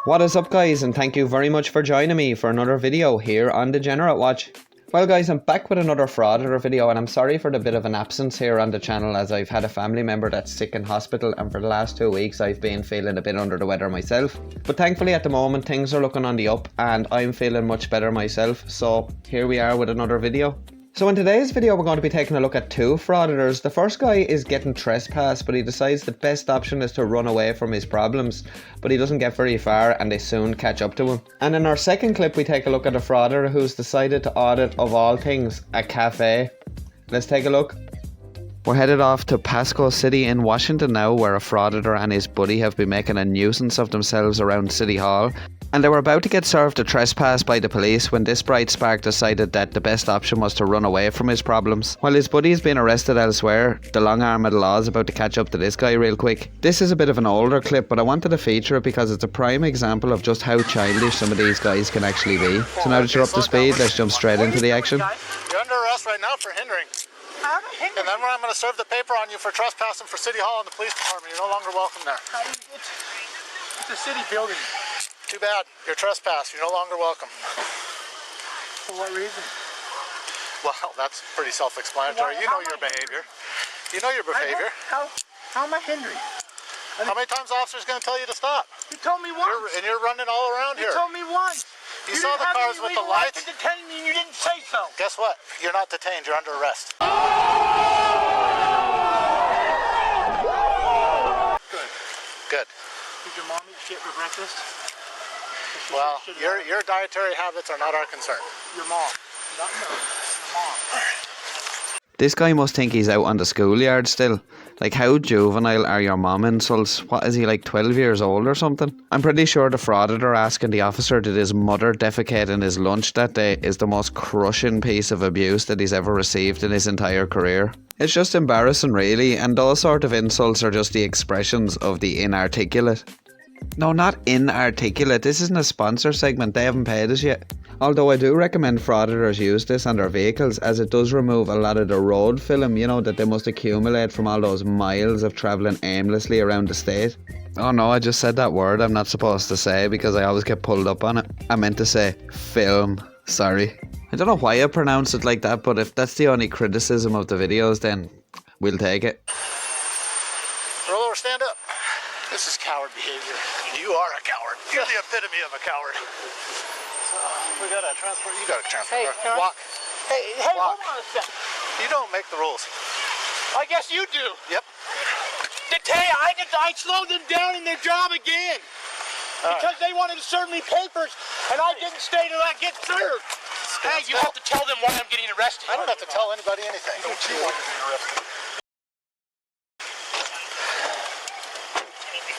What is up, guys, and thank you very much for joining me for another video here on Degenerate Watch. Well guys, I'm back with another Frauditor video, and I'm sorry for the bit of an absence here on the channel as I've had a family member that's sick in hospital, and for the last 2 weeks I've been feeling a bit under the weather myself. But thankfully at the moment things are looking on the up and I'm feeling much better myself, so here we are with another video. So in today's video we're going to be taking a look at two frauditors. The first guy is getting trespassed, but he decides the best option is to run away from his problems, but he doesn't get very far and they soon catch up to him. And in our second clip we take a look at a frauditor who's decided to audit, of all things, a cafe. Let's take a look. We're headed off to Pasco City in Washington now, where a frauditor and his buddy have been making a nuisance of themselves around City Hall. And they were about to get served a trespass by the police when this bright spark decided that the best option was to run away from his problems. While his buddy is being arrested elsewhere, the long arm of the law is about to catch up to this guy real quick. This is a bit of an older clip, but I wanted to feature it because it's a prime example of just how childish some of these guys can actually be. So now that you're up to speed, let's jump straight into the action. You're under arrest right now for hindering. And then when I'm going to serve the paper on you for trespassing for City Hall and the police department, you're no longer welcome there. It's a city building. Too bad. You're trespassed. You're no longer welcome. For what reason? Well, that's pretty self-explanatory. You know your behavior. You know your behavior. How am I hindering? How many times the officer's going to tell you to stop? You told me once. And you're running all around here. You told me once. You saw the cars with the lights. You detained me and you didn't say so. Guess what? You're not detained. You're under arrest. Good. Did your mom eat shit for breakfast? Well, your dietary habits are not our concern. Your mom. Not me. Your mom. This guy must think he's out on the schoolyard still. Like, how juvenile are your mom insults? What is he, like 12 years old or something? I'm pretty sure the frauditor asking the officer did his mother defecate in his lunch that day is the most crushing piece of abuse that he's ever received in his entire career. It's just embarrassing really, and those sort of insults are just the expressions of the inarticulate. No, not inarticulate. This isn't a sponsor segment. They haven't paid us yet. Although I do recommend frauditors use this on their vehicles, as it does remove a lot of the road film, you know, that they must accumulate from all those miles of travelling aimlessly around the state. Oh no, I just said that word I'm not supposed to say because I always get pulled up on it. I meant to say film. Sorry. I don't know why I pronounce it like that, but if that's the only criticism of the videos, then we'll take it. Roll over, stand up. This is coward behavior. You are a coward. You're the epitome of a coward. We gotta transport. You gotta transport. Hey, walk. Hey, Walk. hold on a second. You don't make the rules. I guess you do. Yep. I slowed them down in their job again. Because they wanted to serve me papers, and I didn't stay till I get served. Hey, you have to tell them why I'm getting arrested. I don't have to tell anybody anything. Don't you want to be arrested?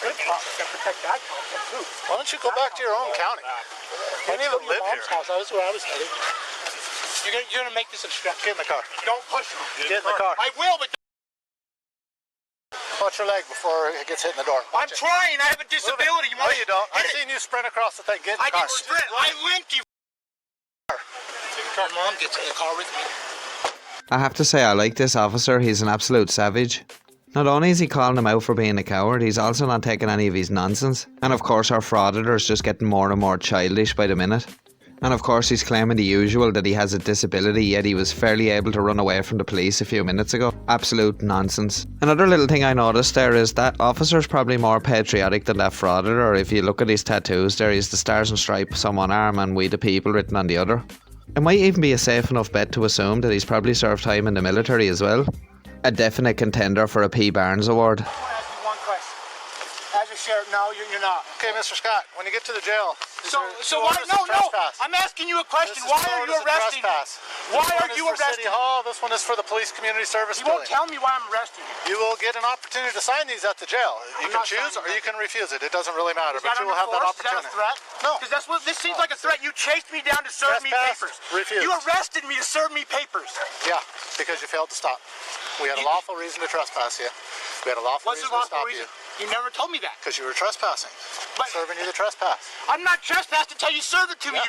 Protect that content too. Why don't you go back to your own county? I don't even live here. House. That was where I was headed. You're gonna make this obstruction. Get in the car. Don't push me. Get in the car. I will, but Watch your leg before it gets hit in the door. I'm trying. I have a disability. No, you don't. I've seen you sprint across the thing. Get in the I car. didn't sprint. I limped you. Your mom gets in the car with me. I have to say I like this officer. He's an absolute savage. Not only is he calling him out for being a coward, he's also not taking any of his nonsense. And of course our frauditor is just getting more and more childish by the minute. And of course he's claiming the usual, that he has a disability, yet he was fairly able to run away from the police a few minutes ago. Absolute nonsense. Another little thing I noticed there is that officer's probably more patriotic than that frauditor. If you look at his tattoos there, he's the Stars and Stripes on one arm and We the People written on the other. It might even be a safe enough bet to assume that he's probably served time in the military as well. A definite contender for a P. Barnes Award. I want to ask you one question. As a sheriff, no, you're not. Okay, Mr. Scott, when you get to the jail, So why? No. I'm asking you a question. Why are you arresting me? Why are you arresting City Hall. This one is for the police community service me? You won't building. tell me why I'm arresting you. You will get an opportunity to sign these at the jail. You can choose or you can refuse it. It doesn't really matter, Is but that you will have that under force? opportunity. Is that a threat? No. Because this seems like a threat. You chased me down to serve me Trespass, papers. refused. You arrested me to serve me papers. Yeah, because you failed to stop. We had a lawful reason to trespass you. We had a lawful What's reason the to stop lawful you. reason? You never told me that. Because you were trespassing. But- Serving you the trespass. I'm not trespassed until you serve it to me.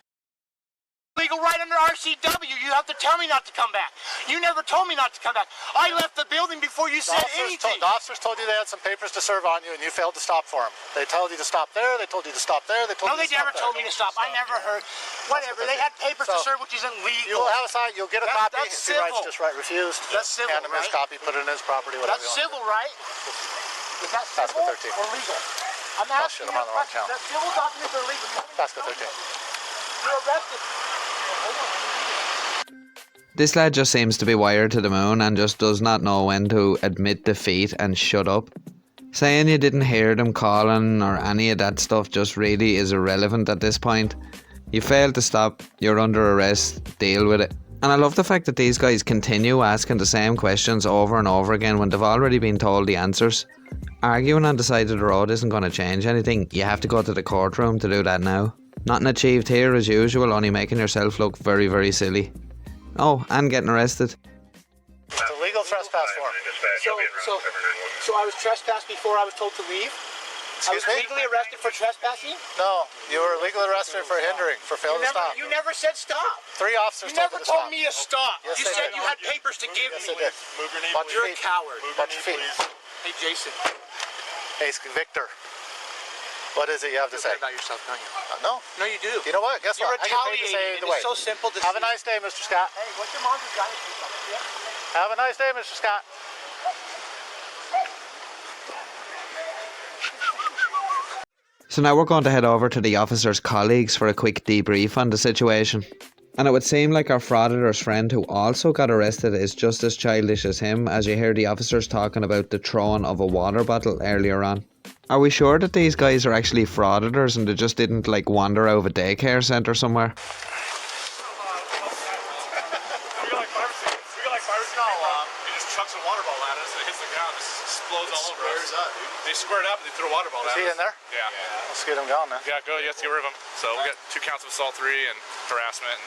Legal right under RCW. You have to tell me not to come back. You never told me not to come back. I left the building before you said anything. The officers told you they had some papers to serve on you, and you failed to stop for them. They told you to stop there. They told you to stop there. They told No, you they to stop never there. told me to stop. I never heard. Whatever. They had papers to serve, which isn't legal. You'll have a sign. You'll get a copy. That's If he writes civil. just right, refused. That's civil, Hand him his right? copy. Put it in his property. Whatever. That's civil, right? Is that Pasco civil 13. or legal? I'm shit, asking I'm you on the wrong a question. count. That's civil documents are legal. Pasco 13. You're arrested. This lad just seems to be wired to the moon and just does not know when to admit defeat and shut up. Saying you didn't hear them calling or any of that stuff just really is irrelevant at this point. You failed to stop, you're under arrest, deal with it. And I love the fact that these guys continue asking the same questions over and over again when they've already been told the answers. Arguing on the side of the road isn't going to change anything. You have to go to the courtroom to do that now. Nothing achieved here as usual, only making yourself look very, very silly. Oh, and getting arrested. It's a legal trespass form. So I was trespassed before I was told to leave? I was Excuse me? legally arrested for trespassing? No, you were legally arrested for hindering, for failing to stop. You never said stop. 3 officers You never told told me to stop. Yes, You they said did. you had papers to give Yes, me. they did. Move your name, Watch your You're a feet. coward. Watch your feet. Hey, Jason. Hey, Victor. What is it you have to say? About yourself, don't you? No. No, you do. You know what? Guess You're what? I get paid to say retaliating, it and either way. it's so simple to Have a see. nice day, Mr. Scott. Hey, what's your mom's got to do something? Yeah? Have a nice day, Mr. Scott. So now we're going to head over to the officer's colleagues for a quick debrief on the situation. And it would seem like our Frauditors friend who also got arrested is just as childish as him, as you hear the officers talking about the throwing of a water bottle earlier on. Are we sure that these guys are actually Frauditors and they just didn't like wander out of a daycare centre somewhere? He just chucks a water ball at us and it hits the ground. It explodes all over us. They squared up and they threw a water ball at us. Is he in there? Yeah. Let's get him going then. Yeah, go. You have to get rid of him. So we got 2 counts of assault 3 and harassment.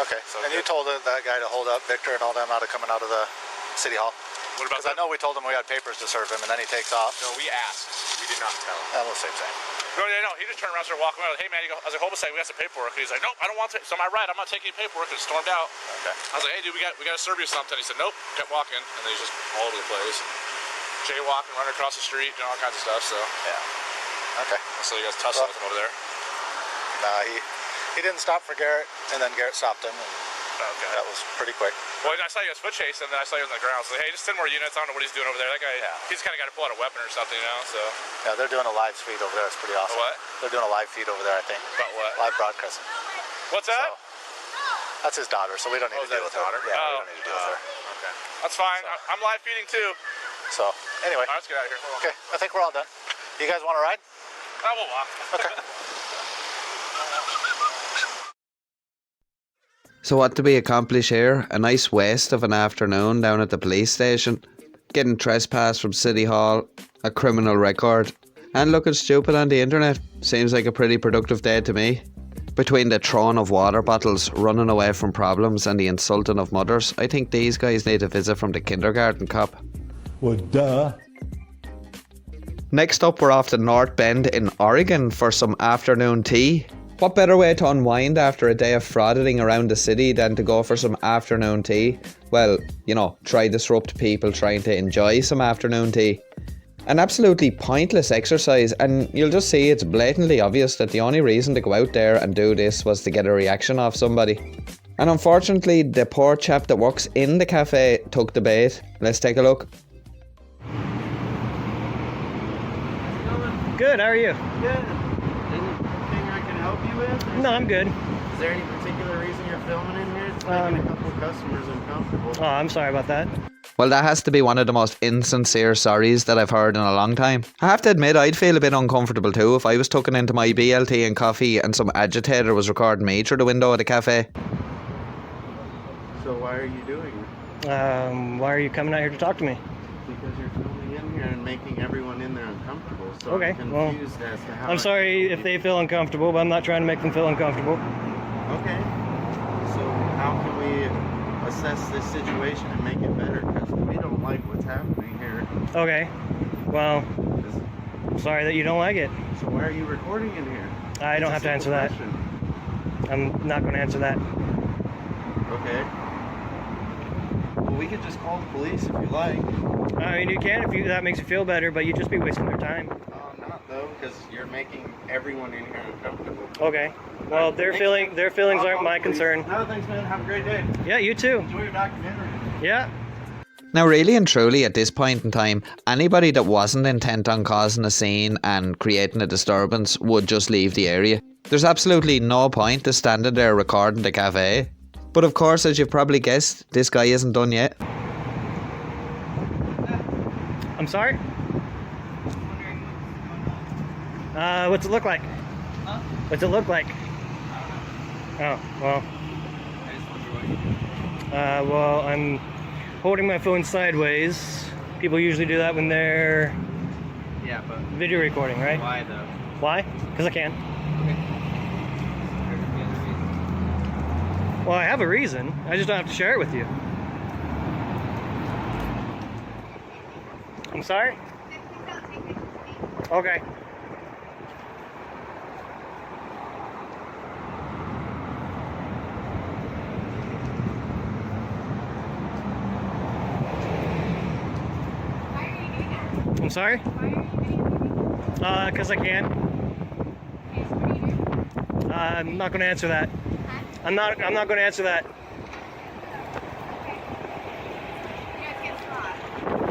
Okay. So And you good. told that guy to hold up Victor and all them out of coming out of the city hall? What about Because I that? know we told him we had papers to serve him, and then he takes off. No, we asked. We did not tell. Well, same thing. No, he just turned around and started walking around. Hey, man, I was like, hold on a second, we got some paperwork. And he's like, nope, I don't want to. So am I right? I'm not taking any paperwork. And stormed out. Okay. I was like, hey, dude, we got to serve you something. He said, nope. Kept walking, and then he's just all over the place. And jaywalking, running across the street, doing all kinds of stuff. So Yeah. Okay. you guys tussling with him over there. No, he didn't stop for Garrett, and then Garrett stopped him, and Okay. that was pretty quick. Well, I saw you guys foot chase, and then I saw you on the ground. So, hey, just send more units. I don't know what he's doing over there. That guy, he's kind of got to pull out a weapon or something, you know. So, Yeah, they're doing a live feed over there. It's pretty awesome. what? They're doing a live feed over there, I think. About what? Live broadcasting. What's that? So, that's his daughter, so we don't need to is that deal with his her. daughter? Yeah, we Oh. don't need to deal with her. Okay. That's fine. I'm live feeding too. So, anyway. All right, let's get out of here. Okay, I think we're all done. You guys want to ride? I will walk. Okay. So what do we accomplish here? A nice waste of an afternoon down at the police station, getting trespassed from City Hall, a criminal record, and looking stupid on the internet. Seems like a pretty productive day to me. Between the throwing of water bottles, running away from problems and the insulting of mothers, I think these guys need a visit from the kindergarten cop. Well, duh. Next up, we're off to North Bend in Oregon for some afternoon tea. What better way to unwind after a day of frauditing around the city than to go for some afternoon tea? Well, you know, try disrupt people trying to enjoy some afternoon tea. An absolutely pointless exercise, and you'll just see it's blatantly obvious that the only reason to go out there and do this was to get a reaction off somebody. And unfortunately, the poor chap that works in the cafe took the bait. Let's take a look. Good, how are you? Good. Anything I can help you with? No, I'm good. Is there any particular reason you're filming in here? It's making a couple of customers uncomfortable. Oh, I'm sorry about that. Well, that has to be one of the most insincere sorries that I've heard in a long time. I have to admit, I'd feel a bit uncomfortable too if I was tucking into my BLT and coffee and some agitator was recording me through the window of the cafe. So why are you doing it? Why are you coming out here to talk to me? Because you're filming in here and making everyone in there uncomfortable. So Okay, I'm well, confused as to how I'm sorry if they feel uncomfortable, but I'm not trying to make them feel uncomfortable. Okay. So how can we assess this situation and make it better? Because we don't like what's happening here. Okay. Well, I'm sorry that you don't like it. So why are you recording in here? I don't It's a have to answer simple that. question. I'm not going to answer that. Okay. Well, we could just call the police if you like. I mean, you can if that makes you feel better, but you'd just be wasting their time. Oh, not though, because you're making everyone in here uncomfortable. Okay. Well, their feelings aren't my concern. No, thanks, man. Have a great day. Yeah, you too. Enjoy your documentary. Yeah. Now, really and truly, at this point in time, anybody that wasn't intent on causing a scene and creating a disturbance would just leave the area. There's absolutely no point to standing there recording the cafe. But of course, as you've probably guessed, this guy isn't done yet. I'm sorry? What's it look like? Huh? What's it look like? Oh, well. I just wonder what you do. Well, I'm holding my phone sideways. People usually do that when they're Yeah, but video recording, right? why though? Why? Because I can. Okay. There could be other reasons. Well, I have a reason. I just don't have to share it with you. I'm sorry? Okay. I'm sorry? Because I can. I'm not going to answer that. I'm not going to answer that.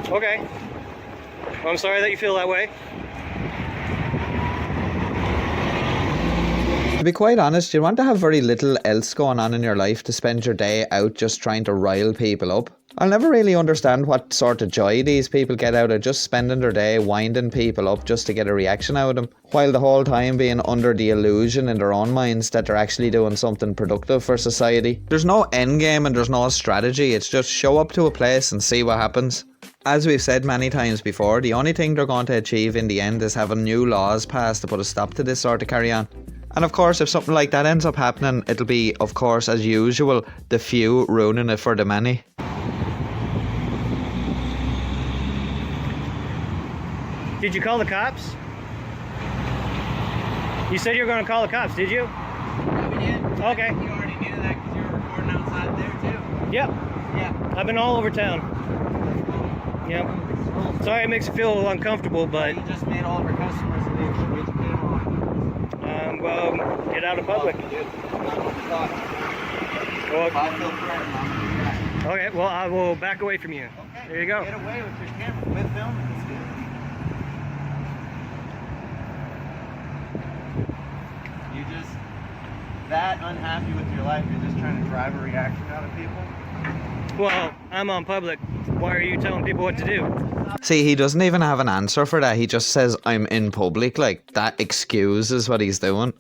Okay. Well, I'm sorry that you feel that way. To be quite honest, you want to have very little else going on in your life to spend your day out just trying to rile people up. I'll never really understand what sort of joy these people get out of just spending their day winding people up just to get a reaction out of them, while the whole time being under the illusion in their own minds that they're actually doing something productive for society. There's no end game and there's no strategy, it's just show up to a place and see what happens. As we've said many times before, the only thing they're going to achieve in the end is having new laws passed to put a stop to this sort of carry on. And of course, if something like that ends up happening, it'll be, of course, as usual, the few ruining it for the many. Did you call the cops? You said you were going to call the cops, did you? Yeah, we did. Okay. You already knew that because you were recording outside there too. Yep. Yeah. I've been all over town. Yep. Sorry it makes you feel uncomfortable, but You just made all of our customers leave. So we came on. well, get out of public. Dude, not what we thought. Well, If I feel threatened, I'm gonna do that. okay, well, I will back away from you. Okay. There you go. Get away with your camera. Quit filming this dude. You just that unhappy with your life, you're just trying to drive a reaction out of people? Well, I'm on public. Why are you telling people what to do? See, he doesn't even have an answer for that. He just says, I'm in public. Like, that excuses what he's doing.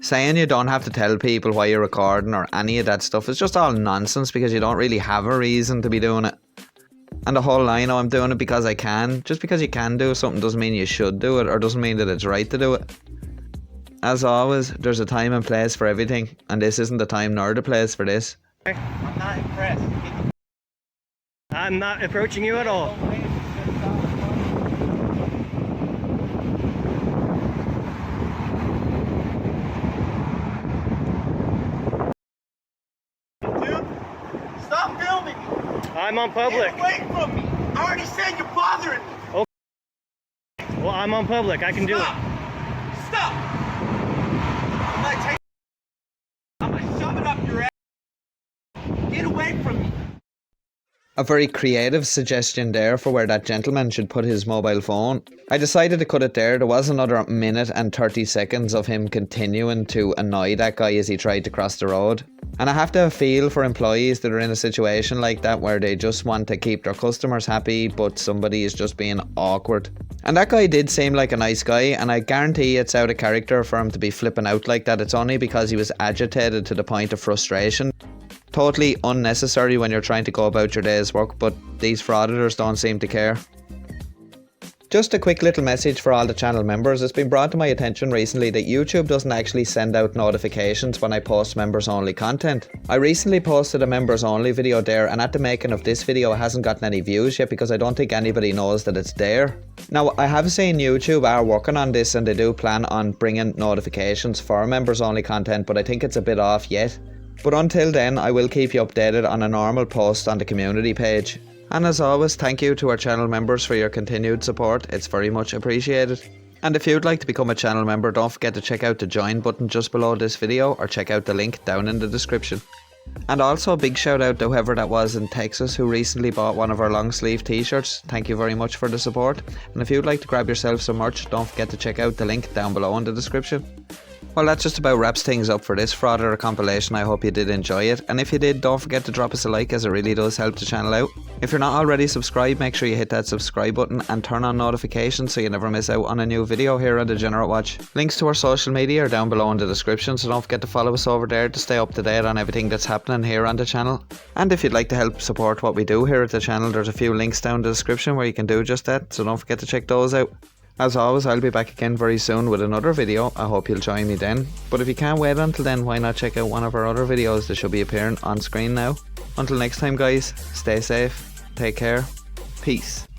Saying you don't have to tell people why you're recording or any of that stuff is just all nonsense because you don't really have a reason to be doing it. And the whole line, I'm doing it because I can. Just because you can do something doesn't mean you should do it or doesn't mean that it's right to do it. As always, there's a time and place for everything, and this isn't the time nor the place for this. I'm not impressed. Get the I'm not approaching you at all. away. Dude, stop filming me. I'm on public. Get away from me. I already said you're bothering me. Well, I'm on public. I can do it. Stop. I'm gonna shove it up your ass. Get away from me. A very creative suggestion there for where that gentleman should put his mobile phone. I decided to cut it there. There was another minute and 30 seconds of him continuing to annoy that guy as he tried to cross the road. And I have to feel for employees that are in a situation like that where they just want to keep their customers happy but somebody is just being awkward. And that guy did seem like a nice guy, and I guarantee it's out of character for him to be flipping out like that. It's only because he was agitated to the point of frustration. Totally unnecessary when you're trying to go about your day's work, but these frauditors don't seem to care. Just a quick little message for all the channel members. It's been brought to my attention recently that YouTube doesn't actually send out notifications when I post members only content. I recently posted a members only video there, and at the making of this video it hasn't gotten any views yet because I don't think anybody knows that it's there. Now, I have seen YouTube are working on this and they do plan on bringing notifications for members only content, but I think it's a bit off yet. But until then, I will keep you updated on a normal post on the community page. And as always, thank you to our channel members for your continued support. It's very much appreciated. And if you'd like to become a channel member, don't forget to check out the join button just below this video or check out the link down in the description. And also a big shout out to whoever that was in Texas who recently bought one of our long sleeve t-shirts. Thank you very much for the support. And if you'd like to grab yourself some merch, don't forget to check out the link down below in the description. Well, that just about wraps things up for this Frauditor compilation. I hope you did enjoy it, and if you did, don't forget to drop us a like, as it really does help the channel out. If you're not already subscribed, make sure you hit that subscribe button and turn on notifications so you never miss out on a new video here on Degenerate Watch. Links to our social media are down below in the description, so don't forget to follow us over there to stay up to date on everything that's happening here on the channel. And if you'd like to help support what we do here at the channel, there's a few links down in the description where you can do just that, so don't forget to check those out. As always, I'll be back again very soon with another video. I hope you'll join me then. But if you can't wait until then, why not check out one of our other videos that should be appearing on screen now. Until next time guys, stay safe, take care, peace.